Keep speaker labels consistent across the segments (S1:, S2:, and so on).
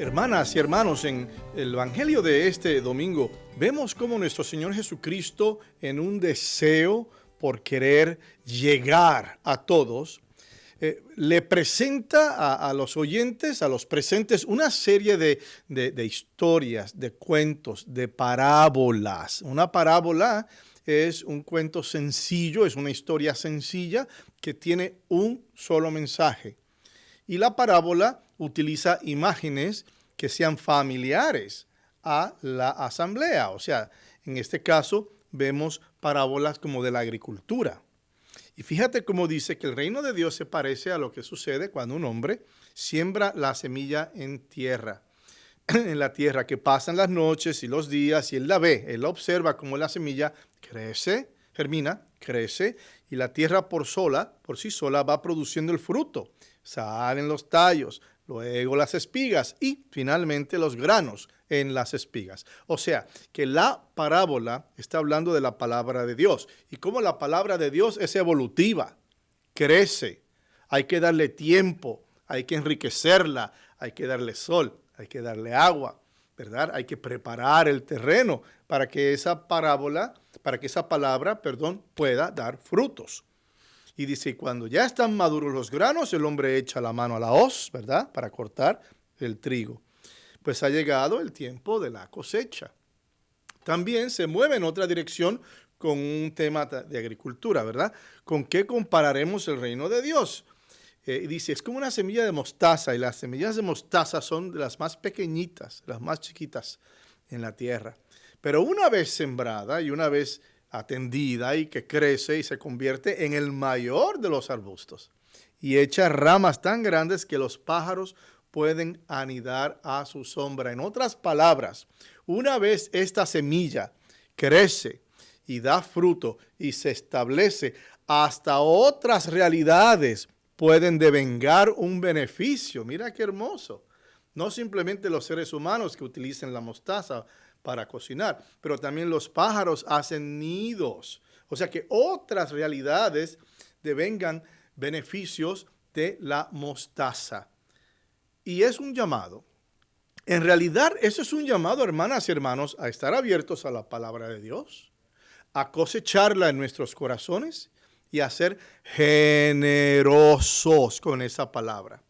S1: Hermanas y hermanos, en el Evangelio de este domingo vemos cómo nuestro Señor Jesucristo, en un deseo por querer llegar a todos, le presenta a los oyentes, a los presentes, una serie de historias, de cuentos, de parábolas. Una parábola es un cuento sencillo, es una historia sencilla que tiene un solo mensaje. Y la parábola utiliza imágenes que sean familiares a la asamblea. O sea, en este caso vemos parábolas como de la agricultura. Y fíjate cómo dice que el reino de Dios se parece a lo que sucede cuando un hombre siembra la semilla en tierra. En la tierra, que pasan las noches y los días y él la ve, él observa cómo la semilla crece, germina, crece, y la tierra por sí sola va produciendo el fruto. Salen los tallos, luego las espigas y finalmente los granos en las espigas. O sea, que la parábola está hablando de la palabra de Dios y cómo la palabra de Dios es evolutiva, crece, hay que darle tiempo, hay que enriquecerla, hay que darle sol, hay que darle agua, ¿verdad? Hay que preparar el terreno para que esa palabra, pueda dar frutos. Y dice, cuando ya están maduros los granos, el hombre echa la mano a la hoz, ¿verdad? Para cortar el trigo. Pues ha llegado el tiempo de la cosecha. También se mueve en otra dirección con un tema de agricultura, ¿verdad? ¿Con qué compararemos el reino de Dios? Dice, es como una semilla de mostaza, y las semillas de mostaza son de las más pequeñitas, las más chiquitas en la tierra. Pero una vez sembrada y una vez atendida y que crece y se convierte en el mayor de los arbustos y echa ramas tan grandes que los pájaros pueden anidar a su sombra. En otras palabras, una vez esta semilla crece y da fruto y se establece, hasta otras realidades pueden devengar un beneficio. Mira qué hermoso. No simplemente los seres humanos que utilicen la mostaza para cocinar, pero también los pájaros hacen nidos. O sea que otras realidades devengan beneficios de la mostaza. Y es un llamado. En realidad, eso es un llamado, hermanas y hermanos, a estar abiertos a la palabra de Dios, a cosecharla en nuestros corazones y a ser generosos con esa palabra.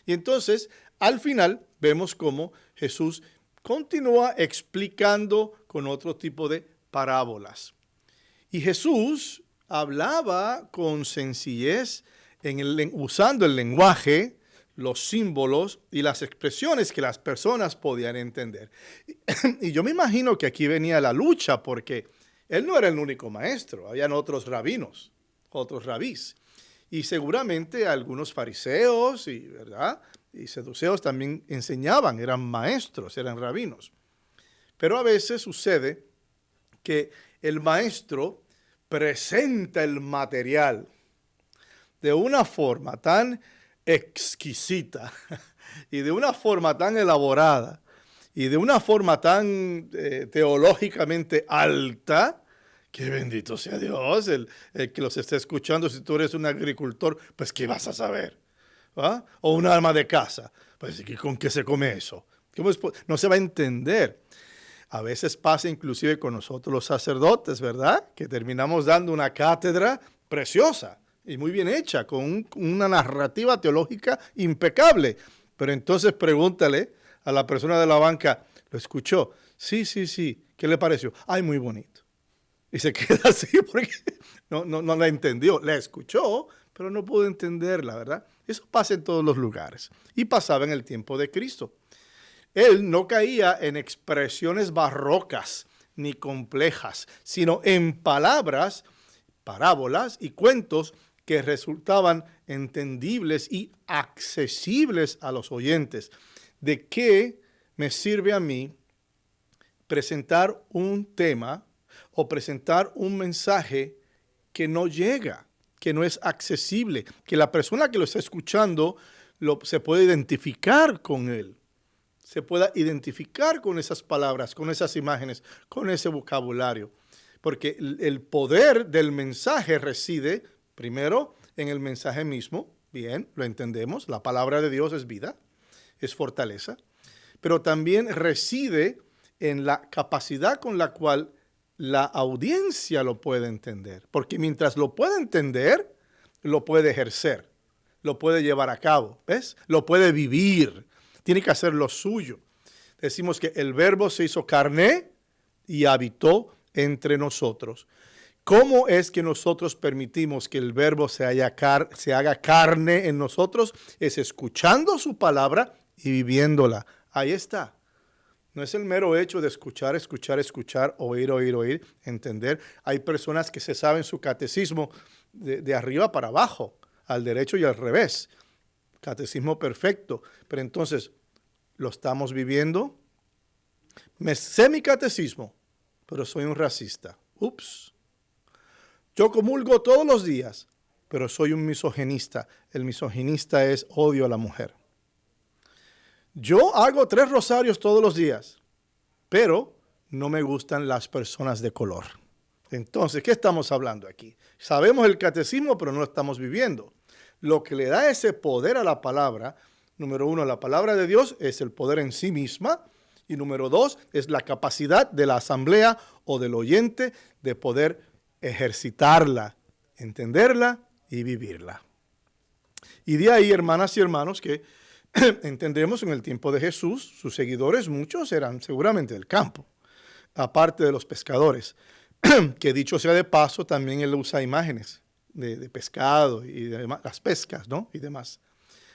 S1: Y entonces, al final, vemos cómo Jesús continúa explicando con otro tipo de parábolas. Y Jesús hablaba con sencillez usando el lenguaje, los símbolos y las expresiones que las personas podían entender. Y yo me imagino que aquí venía la lucha, porque él no era el único maestro, habían otros rabinos, otros rabís. Y seguramente algunos fariseos ¿verdad? Y saduceos también enseñaban, eran maestros, eran rabinos. Pero a veces sucede que el maestro presenta el material de una forma tan exquisita y de una forma tan elaborada y de una forma tan teológicamente alta, que bendito sea Dios, el que los esté escuchando. Si tú eres un agricultor, pues ¿qué vas a saber? ¿Ah? O un ama de casa, pues ¿con qué se come eso? No se va a entender. A veces pasa inclusive con nosotros los sacerdotes, ¿verdad? Que terminamos dando una cátedra preciosa y muy bien hecha, con una narrativa teológica impecable. Pero entonces pregúntale a la persona de la banca, ¿lo escuchó? Sí. ¿Qué le pareció? Ay, muy bonito. Y se queda así porque no la entendió. La escuchó, pero no pudo entenderla, ¿verdad? Eso pasa en todos los lugares. Y pasaba en el tiempo de Cristo. Él no caía en expresiones barrocas ni complejas, sino en palabras, parábolas y cuentos que resultaban entendibles y accesibles a los oyentes. ¿De qué me sirve a mí presentar un tema o presentar un mensaje que no llega, que no es accesible, que la persona que lo está escuchando se puede identificar con él, se pueda identificar con esas palabras, con esas imágenes, con ese vocabulario? Porque el poder del mensaje reside, primero, en el mensaje mismo. Bien, lo entendemos, la palabra de Dios es vida, es fortaleza. pero también reside en la capacidad con la cual la audiencia lo puede entender. Porque mientras lo puede entender, lo puede ejercer, lo puede llevar a cabo, ¿ves? Lo puede vivir, tiene que hacer lo suyo. Decimos que el Verbo se hizo carne y habitó entre nosotros. ¿Cómo es que nosotros permitimos que el Verbo se haga carne en nosotros? Es escuchando su palabra y viviéndola. Ahí está. No es el mero hecho de escuchar, oír, entender. Hay personas que se saben su catecismo de arriba para abajo, al derecho y al revés. Catecismo perfecto. Pero entonces, ¿lo estamos viviendo? Me sé mi catecismo, pero soy un racista. Ups. Yo comulgo todos los días, pero soy un misoginista. El misoginista es odio a la mujer. Yo hago 3 rosarios todos los días, pero no me gustan las personas de color. Entonces, ¿qué estamos hablando aquí? Sabemos el catecismo, pero no lo estamos viviendo. Lo que le da ese poder a la palabra, número 1, la palabra de Dios es el poder en sí misma, y número 2, es la capacidad de la asamblea o del oyente de poder ejercitarla, entenderla y vivirla. Y de ahí, hermanas y hermanos, que entendemos en el tiempo de Jesús, sus seguidores, muchos eran seguramente del campo, aparte de los pescadores, que dicho sea de paso, también él usa imágenes de pescado y de las pescas, ¿no? Y demás.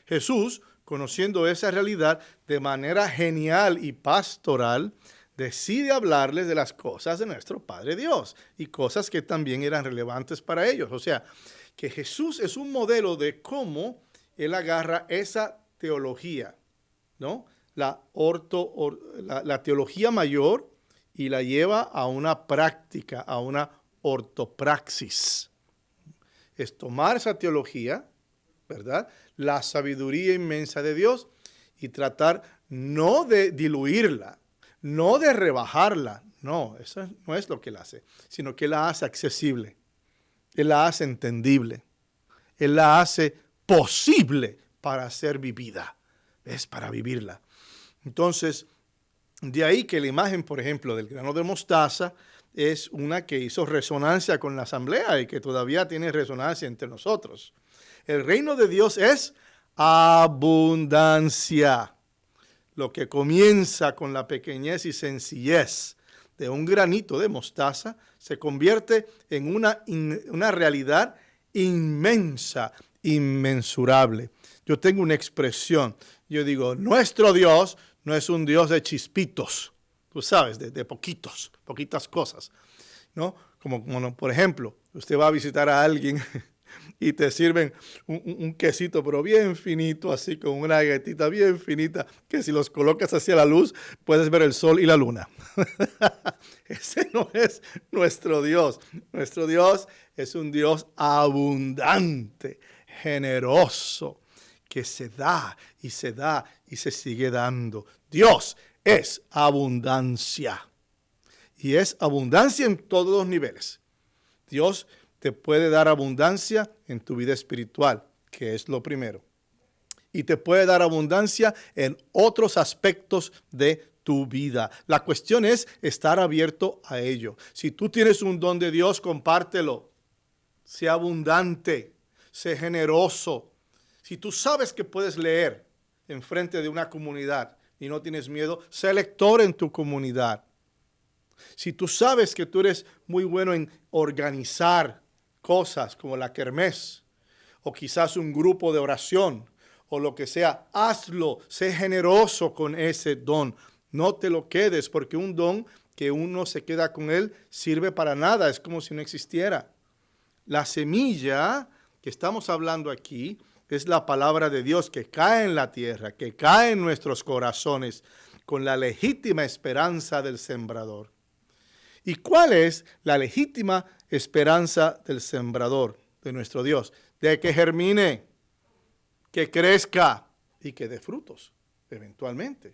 S1: Jesús, conociendo esa realidad de manera genial y pastoral, decide hablarles de las cosas de nuestro Padre Dios y cosas que también eran relevantes para ellos. O sea, que Jesús es un modelo de cómo él agarra esa teología, ¿no? La teología mayor y la lleva a una práctica, a una ortopraxis. Es tomar esa teología, ¿verdad? La sabiduría inmensa de Dios y tratar no de diluirla, no de rebajarla, no, eso no es lo que él hace, sino que él la hace accesible, él la hace entendible, él la hace posible para ser vivida, es para vivirla. Entonces, de ahí que la imagen, por ejemplo, del grano de mostaza es una que hizo resonancia con la asamblea y que todavía tiene resonancia entre nosotros. El reino de Dios es abundancia. Lo que comienza con la pequeñez y sencillez de un granito de mostaza se convierte en una realidad inmensa, inmensurable. Yo tengo una expresión, yo digo, nuestro Dios no es un Dios de chispitos, tú sabes, de poquitas cosas, ¿no? Como, por ejemplo, usted va a visitar a alguien y te sirven un quesito, pero bien finito, así con una galletita bien finita, que si los colocas hacia la luz, puedes ver el sol y la luna. Ese no es nuestro Dios. Nuestro Dios es un Dios abundante, generoso, que se da y se da y se sigue dando. Dios es abundancia. Y es abundancia en todos los niveles. Dios te puede dar abundancia en tu vida espiritual, que es lo primero. Y te puede dar abundancia en otros aspectos de tu vida. La cuestión es estar abierto a ello. Si tú tienes un don de Dios, compártelo. Sea abundante, sé generoso. Si tú sabes que puedes leer en frente de una comunidad y no tienes miedo, sé lector en tu comunidad. Si tú sabes que tú eres muy bueno en organizar cosas como la kermés o quizás un grupo de oración o lo que sea, hazlo, sé generoso con ese don. No te lo quedes, porque un don que uno se queda con él sirve para nada, es como si no existiera. La semilla que estamos hablando aquí es la palabra de Dios que cae en la tierra, que cae en nuestros corazones con la legítima esperanza del sembrador. ¿Y cuál es la legítima esperanza del sembrador, de nuestro Dios? De que germine, que crezca y que dé frutos, eventualmente.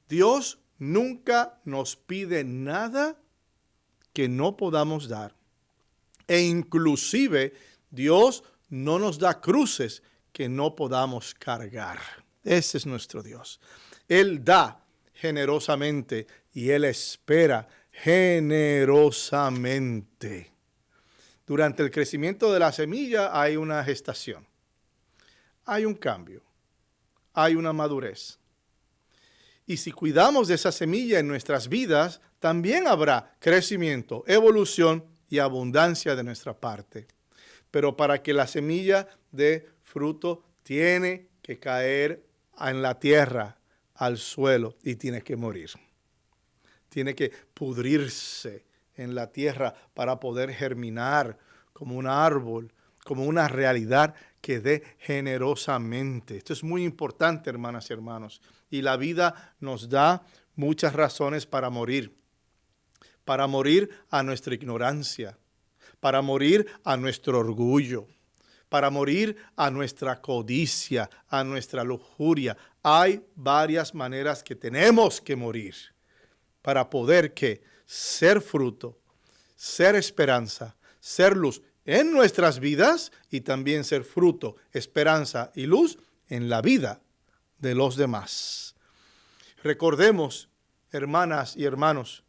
S1: Dios nunca nos pide nada que no podamos dar. E inclusive Dios no nos da cruces que no podamos cargar. Ese es nuestro Dios. Él da generosamente y Él espera generosamente. Durante el crecimiento de la semilla hay una gestación, hay un cambio, hay una madurez. Y si cuidamos de esa semilla en nuestras vidas, también habrá crecimiento, evolución y abundancia de nuestra parte. Pero para que la semilla dé fruto, tiene que caer en la tierra, al suelo, y tiene que morir. Tiene que pudrirse en la tierra para poder germinar como un árbol, como una realidad que dé generosamente. Esto es muy importante, hermanas y hermanos. Y la vida nos da muchas razones para morir a nuestra ignorancia, para morir a nuestro orgullo, para morir a nuestra codicia, a nuestra lujuria. Hay varias maneras que tenemos que morir para poder ser fruto, ser esperanza, ser luz en nuestras vidas y también ser fruto, esperanza y luz en la vida de los demás. Recordemos, hermanas y hermanos,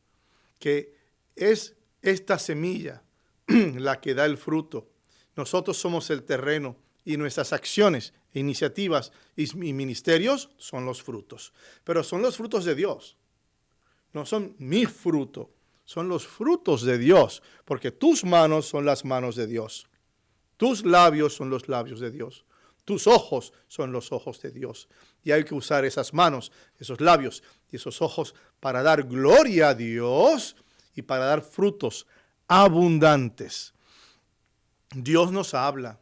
S1: que es esta semilla la que da el fruto. Nosotros somos el terreno y nuestras acciones, iniciativas y ministerios son los frutos. Pero son los frutos de Dios. No son mi fruto, son los frutos de Dios, porque tus manos son las manos de Dios. Tus labios son los labios de Dios. Tus ojos son los ojos de Dios. Y hay que usar esas manos, esos labios y esos ojos para dar gloria a Dios y para dar frutos abundantes. Dios nos habla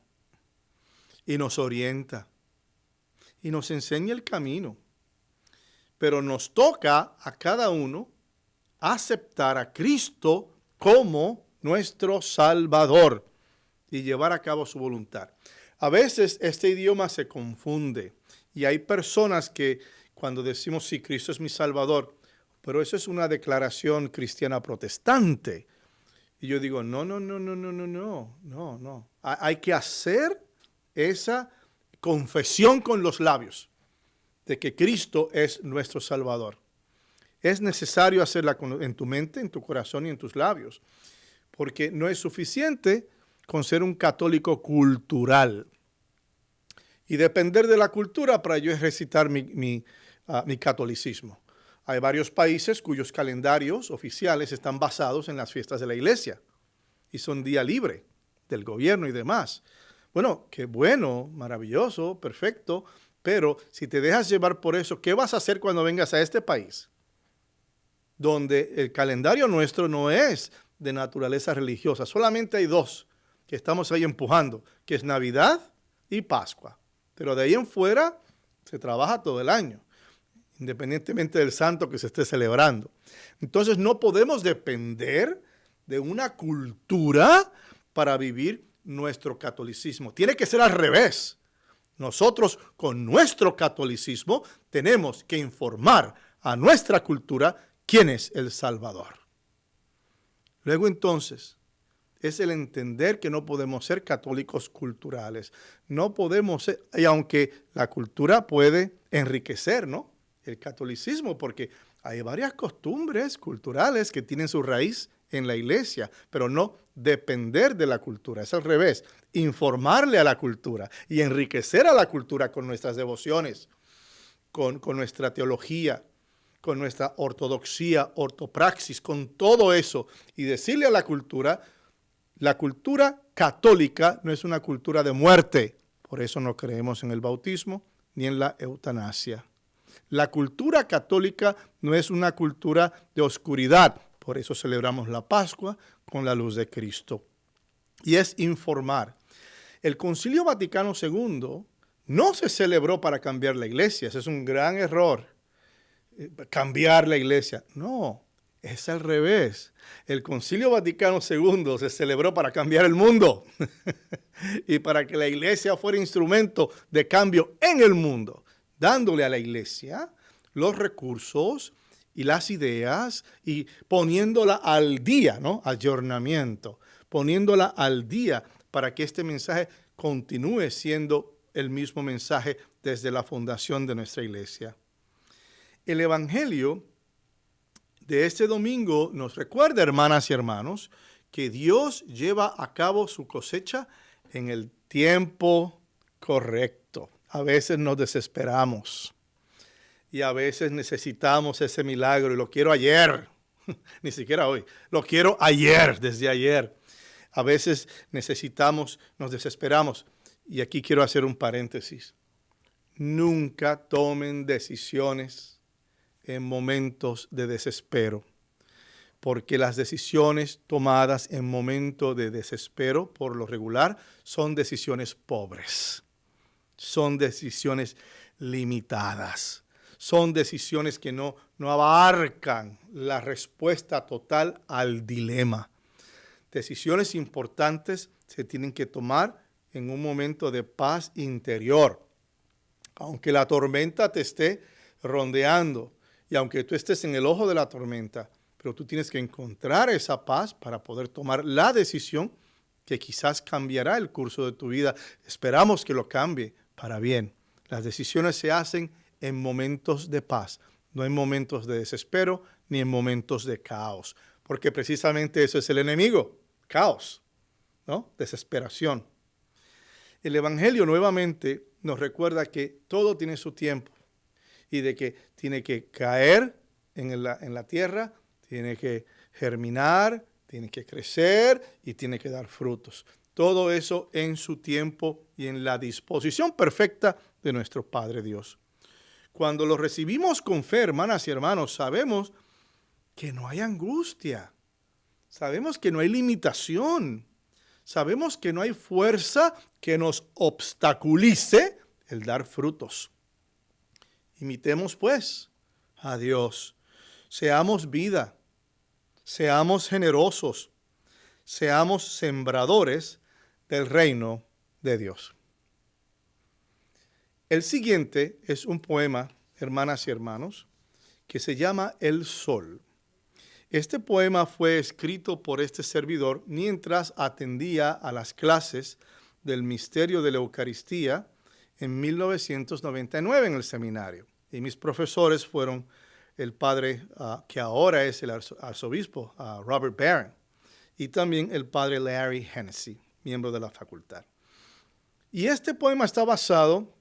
S1: y nos orienta y nos enseña el camino. Pero nos toca a cada uno aceptar a Cristo como nuestro Salvador y llevar a cabo su voluntad. A veces este idioma se confunde y hay personas que cuando decimos sí, Cristo es mi Salvador, pero eso es una declaración cristiana protestante. Y yo digo, no. Hay que hacer esa confesión con los labios de que Cristo es nuestro Salvador. Es necesario hacerla en tu mente, en tu corazón y en tus labios, porque no es suficiente con ser un católico cultural y depender de la cultura para yo ejercitar mi catolicismo. Hay varios países cuyos calendarios oficiales están basados en las fiestas de la iglesia y son día libre del gobierno y demás. Bueno, qué bueno, maravilloso, perfecto, pero si te dejas llevar por eso, ¿qué vas a hacer cuando vengas a este país? Donde el calendario nuestro no es de naturaleza religiosa. Solamente hay dos que estamos ahí empujando, que es Navidad y Pascua. Pero de ahí en fuera se trabaja todo el año, independientemente del santo que se esté celebrando. Entonces no podemos depender de una cultura para vivir nuestro catolicismo. Tiene que ser al revés. Nosotros con nuestro catolicismo tenemos que informar a nuestra cultura quién es el Salvador. Luego entonces es el entender que no podemos ser católicos culturales. No podemos ser, y aunque la cultura puede enriquecer, ¿no?, el catolicismo, porque hay varias costumbres culturales que tienen su raíz en la iglesia, pero no depender de la cultura. Es al revés, informarle a la cultura y enriquecer a la cultura con nuestras devociones, con nuestra teología, con nuestra ortodoxia, ortopraxis, con todo eso, y decirle a la cultura católica no es una cultura de muerte, por eso no creemos en el bautismo ni en la eutanasia. La cultura católica no es una cultura de oscuridad, por eso celebramos la Pascua con la luz de Cristo. Y es informar. El Concilio Vaticano II no se celebró para cambiar la iglesia, ese es un gran error. Cambiar la iglesia. No, es al revés. El Concilio Vaticano II se celebró para cambiar el mundo y para que la iglesia fuera instrumento de cambio en el mundo, dándole a la iglesia los recursos y las ideas y poniéndola al día, ¿no? Ayornamiento, poniéndola al día para que este mensaje continúe siendo el mismo mensaje desde la fundación de nuestra iglesia. El Evangelio de este domingo nos recuerda, hermanas y hermanos, que Dios lleva a cabo su cosecha en el tiempo correcto. A veces nos desesperamos y a veces necesitamos ese milagro y lo quiero ayer, ni siquiera hoy, lo quiero ayer, desde ayer. A veces nos desesperamos y aquí quiero hacer un paréntesis. Nunca tomen decisiones en momentos de desespero, porque las decisiones tomadas en momento de desespero, por lo regular, son decisiones pobres, son decisiones limitadas, son decisiones que no abarcan la respuesta total al dilema. Decisiones importantes se tienen que tomar en un momento de paz interior, aunque la tormenta te esté rondeando, y aunque tú estés en el ojo de la tormenta, pero tú tienes que encontrar esa paz para poder tomar la decisión que quizás cambiará el curso de tu vida. Esperamos que lo cambie para bien. Las decisiones se hacen en momentos de paz, no en momentos de desespero ni en momentos de caos, porque precisamente eso es el enemigo, caos, ¿no? Desesperación. El Evangelio nuevamente nos recuerda que todo tiene su tiempo, y de que tiene que caer en la tierra, tiene que germinar, tiene que crecer y tiene que dar frutos. Todo eso en su tiempo y en la disposición perfecta de nuestro Padre Dios. Cuando lo recibimos con fe, hermanas y hermanos, sabemos que no hay angustia, sabemos que no hay limitación, sabemos que no hay fuerza que nos obstaculice el dar frutos. Imitemos pues a Dios, seamos vida, seamos generosos, seamos sembradores del reino de Dios. El siguiente es un poema, hermanas y hermanos, que se llama El Sol. Este poema fue escrito por este servidor mientras atendía a las clases del misterio de la Eucaristía en 1999 en el seminario. Y mis profesores fueron el padre que ahora es el arzobispo, Robert Barron, y también el padre Larry Hennessy, miembro de la facultad. Y este poema está basado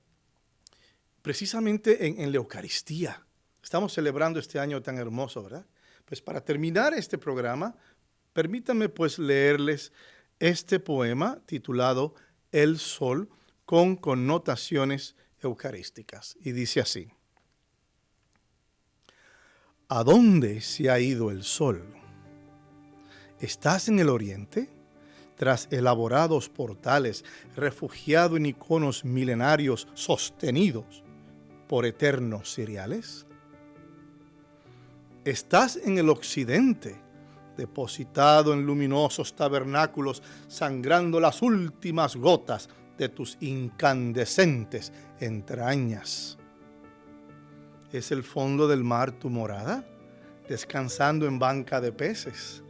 S1: precisamente en la Eucaristía. Estamos celebrando este año tan hermoso, ¿verdad? Pues para terminar este programa, permítanme pues leerles este poema titulado El Sol, con connotaciones eucarísticas. Y dice así: ¿A dónde se ha ido el sol? ¿Estás en el oriente? Tras elaborados portales, refugiado en iconos milenarios sostenidos por eternos ciriales. ¿Estás en el occidente, depositado en luminosos tabernáculos, sangrando las últimas gotas de tus incandescentes entrañas? ¿Es el fondo del mar tu morada, descansando en banca de peces?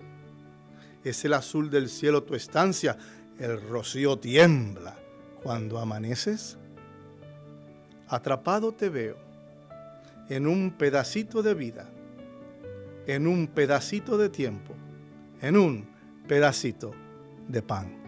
S1: ¿Es el azul del cielo tu estancia? El rocío tiembla cuando amaneces. Atrapado te veo en un pedacito de vida, en un pedacito de tiempo, en un pedacito de pan.